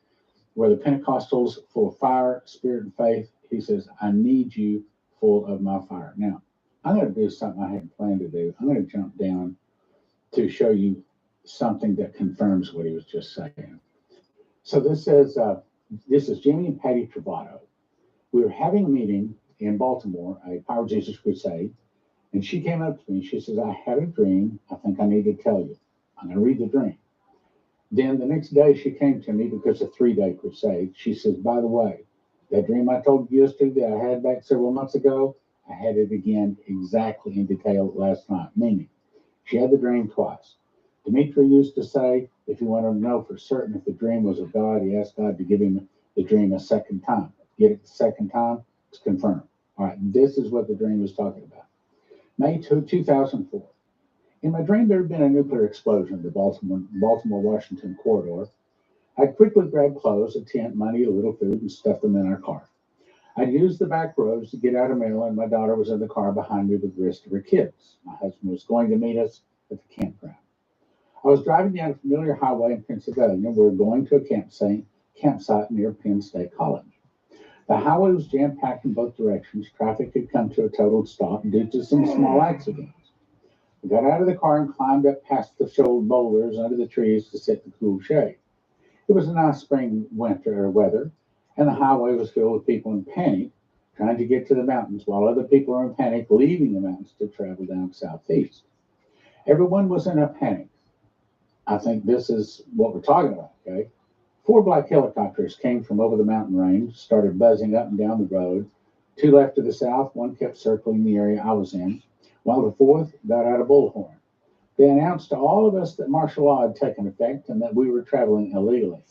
Speaker 2: where the Pentecostals full of fire, spirit, and faith. He says, I need you full of my fire. Now, I'm going to do something I hadn't planned to do. I'm going to jump down to show you something that confirms what he was just saying. So this says, this is Jimmy and Patty Travato. We were having a meeting in Baltimore, a Power Jesus Crusade, and she came up to me. She says, I had a dream. I think I need to tell you. I'm going to read the dream. Then the next day she came to me because of a 3-day crusade. She says, by the way, that dream I told you yesterday that I had back several months ago, I had it again exactly in detail last night, meaning she had the dream twice. Dimitri used to say, if you want to know for certain if the dream was of God, he asked God to give him the dream a second time. Get it the second time, it's confirmed. All right, this is what the dream was talking about. May 2004. In my dream, there had been a nuclear explosion in the Baltimore-Washington corridor. I quickly grabbed clothes, a tent, money, a little food, and stuffed them in our car. I'd used the back roads to get out of Maryland. My daughter was in the car behind me with the rest of her kids. My husband was going to meet us at the campground. I was driving down a familiar highway in Pennsylvania. We were going to a campsite near Penn State College. The highway was jam-packed in both directions. Traffic had come to a total stop due to some small accidents. We got out of the car and climbed up past the shoulder boulders under the trees to sit in the cool shade. It was a nice spring winter weather, and the highway was filled with people in panic trying to get to the mountains, while other people were in panic leaving the mountains to travel down southeast. Everyone was in a panic. I think this is what we're talking about, okay? 4 black helicopters came from over the mountain range, started buzzing up and down the road. 2 left to the south, 1 kept circling the area I was in, while the 4th got out of Bullhorn. They announced to all of us that martial law had taken effect and that we were traveling illegally.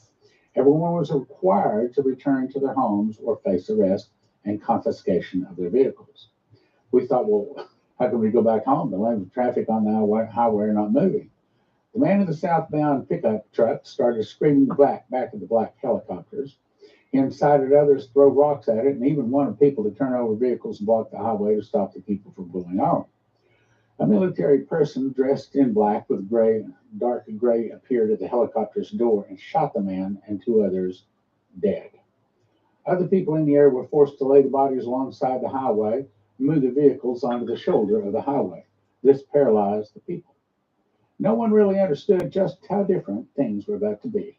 Speaker 2: Everyone was required to return to their homes or face arrest and confiscation of their vehicles. We thought, well, how can we go back home? The lanes of traffic on the highway are not moving. The man in the southbound pickup truck started screaming back of the black helicopters. He incited others to throw rocks at it and even wanted people to turn over vehicles and block the highway to stop the people from going on. A military person dressed in black with dark gray appeared at the helicopter's door and shot the man and 2 others dead. Other people in the area were forced to lay the bodies alongside the highway and move the vehicles onto the shoulder of the highway. This paralyzed the people. No one really understood just how different things were about to be.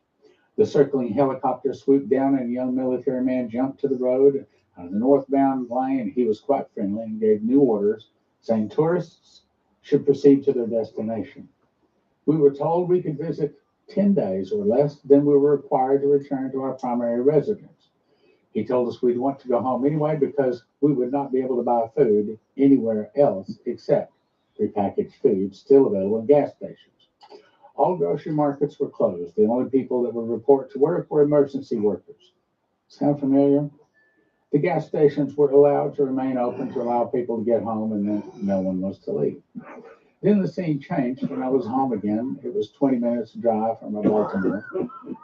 Speaker 2: The circling helicopter swooped down and a young military man jumped to the road out of the northbound lane. He was quite friendly and gave new orders saying tourists should proceed to their destination. We were told we could visit 10 days or less, then we were required to return to our primary residence. He told us we'd want to go home anyway because we would not be able to buy food anywhere else except prepackaged food still available in gas stations. All grocery markets were closed. The only people that would report to work were emergency workers. Sound familiar? The gas stations were allowed to remain open to allow people to get home, and then no one was to leave. Then the scene changed when I was home again. It was 20 minutes drive from Baltimore.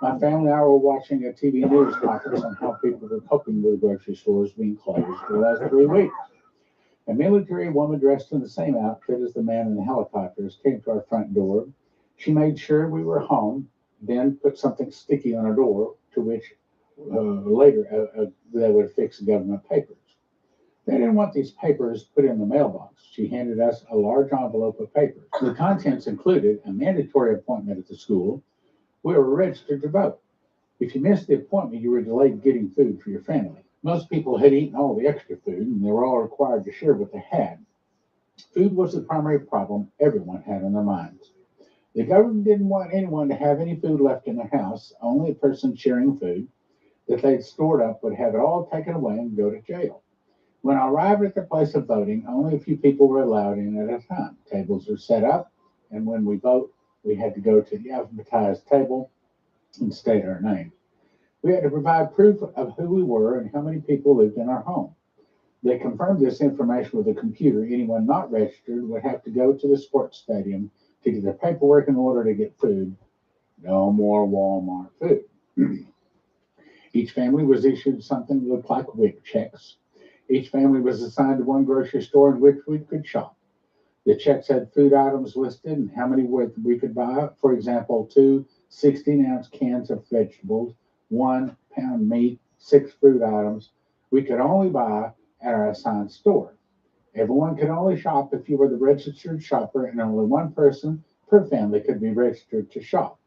Speaker 2: My family and I were watching a TV news conference on how people were coping with the grocery stores being closed for the last 3 weeks. A military woman dressed in the same outfit as the man in the helicopters came to our front door. She made sure we were home, then put something sticky on our door, to which later they would affix government papers. They didn't want these papers put in the mailbox. She handed us a large envelope of papers. The contents included a mandatory appointment at the school. We were registered to vote. If you missed the appointment, you were delayed getting food for your family. Most people had eaten all the extra food, and they were all required to share what they had. Food was the primary problem everyone had on their minds. The government didn't want anyone to have any food left in their house. Only a person sharing food that they'd stored up would have it all taken away and go to jail. When I arrived at the place of voting, only a few people were allowed in at a time. Tables were set up, and when we vote, we had to go to the alphabetized table and state our name. We had to provide proof of who we were and how many people lived in our home. They confirmed this information with a computer. Anyone not registered would have to go to the sports stadium to get their paperwork in order to get food. No more Walmart food. Each family was issued something that looked like WIC checks. Each family was assigned to one grocery store in which we could shop. The checks had food items listed and how many we could buy. For example, 2 16-ounce cans of vegetables, 1 pound meat, 6 fruit items. We could only buy at our assigned store. Everyone could only shop if you were the registered shopper, and only one person per family could be registered to shop.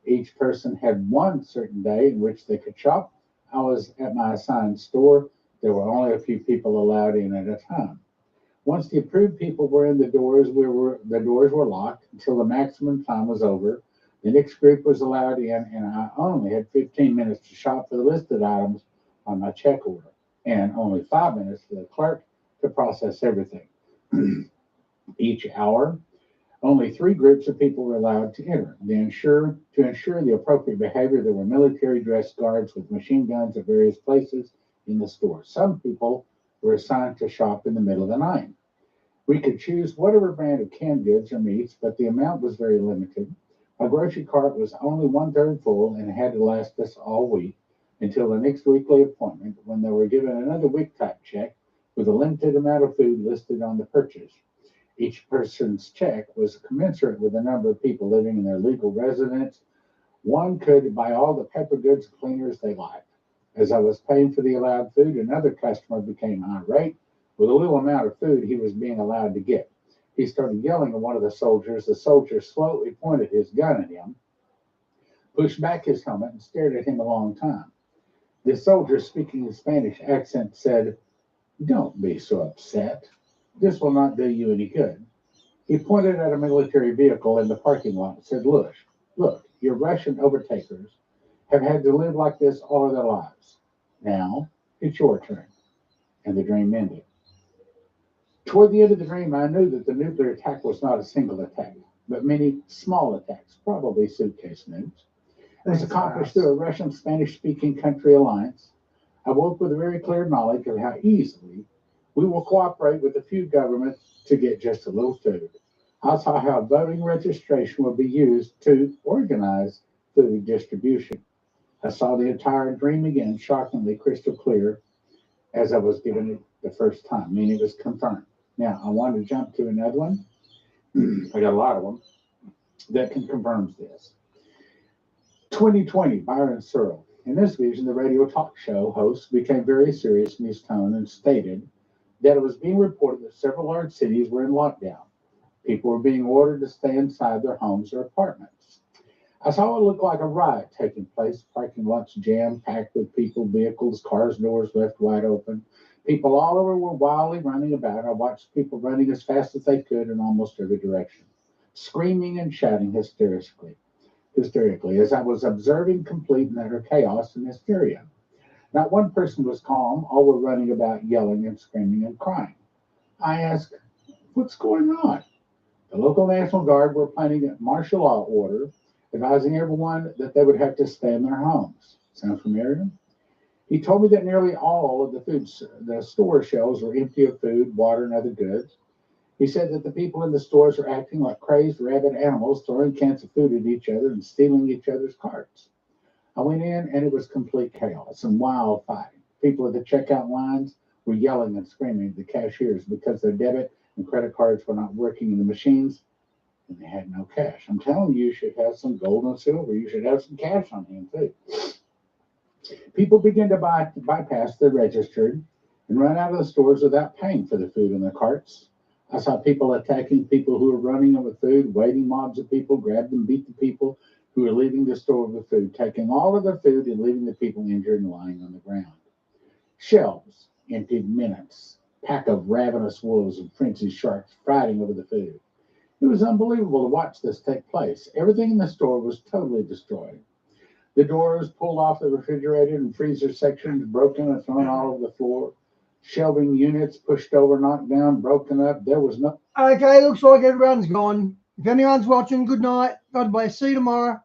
Speaker 2: Each person had one certain day in which they could shop. I was at my assigned store. There were only a few people allowed in at a time. Once the approved people were in the doors, the doors were locked until the maximum time was over. The next group was allowed in, and I only had 15 minutes to shop for the listed items on my check order, and only 5 minutes for the clerk to process everything. Each hour, only 3 groups of people were allowed to enter. To ensure the appropriate behavior, there were military dressed guards with machine guns at various places in the store. Some people were assigned to shop in the middle of the night. We could choose whatever brand of canned goods or meats, but the amount was very limited. My grocery cart was only 1/3 full and had to last us all week until the next weekly appointment, when they were given another week type check with a limited amount of food listed on the purchase. Each person's check was commensurate with the number of people living in their legal residence. One could buy all the paper goods and cleaners they liked. As I was paying for the allowed food, another customer became irate with the little amount of food he was being allowed to get. He started yelling at one of the soldiers. The soldier slowly pointed his gun at him, pushed back his helmet, and stared at him a long time. The soldier, speaking in Spanish accent, said, "Don't be so upset. This will not do you any good." He pointed at a military vehicle in the parking lot and said, look, your Russian overtakers have had to live like this all of their lives. Now it's your turn." And the dream ended. Toward the end of the dream, I knew that the nuclear attack was not a single attack, but many small attacks, probably suitcase nukes. It was accomplished through a Russian Spanish-speaking country alliance. I woke with a very clear knowledge of how easily we will cooperate with a few governments to get just a little food. I saw how voting registration will be used to organize food distribution. I saw the entire dream again, shockingly crystal clear, as I was given it the first time, meaning it was confirmed. Now, I want to jump to another one. I got a lot of them that can confirm this. 2020, Byron Searle. In this vision, the radio talk show host became very serious in his tone and stated that it was being reported that several large cities were in lockdown. People were being ordered to stay inside their homes or apartments. I saw what looked like a riot taking place, parking lots jam-packed with people, vehicles, cars' doors left wide open. People all over were wildly running about. I watched people running as fast as they could in almost every direction, screaming and shouting hysterically, as I was observing complete and utter chaos and hysteria. Not one person was calm. All were running about, yelling and screaming and crying. I asked, "What's going on?" The local National Guard were planning a martial law order, advising everyone that they would have to stay in their homes. Sound familiar? He told me that nearly all of the store shelves were empty of food, water, and other goods. He said that the people in the stores were acting like crazed rabid animals, throwing cans of food at each other and stealing each other's carts. I went in and it was complete chaos and wild fighting. People at the checkout lines were yelling and screaming at the cashiers because their debit and credit cards were not working in the machines and they had no cash. I'm telling you, you should have some gold and silver. You should have some cash on hand too. People began to bypass the registered and run out of the stores without paying for the food in their carts. I saw people attacking people who were running with food, waiting mobs of people, grabbed and beat the people who were leaving the store with food, taking all of their food and leaving the people injured and lying on the ground. Shelves emptied minutes, pack of ravenous wolves and frenzied sharks fighting over the food. It was unbelievable to watch this take place. Everything in the store was totally destroyed. The doors pulled off the refrigerator and freezer sections, broken and thrown all over the floor. Shelving units pushed over, knocked down, broken up. There was no.
Speaker 1: Okay, looks like everyone's gone. If anyone's watching, good night. God bless. See you tomorrow.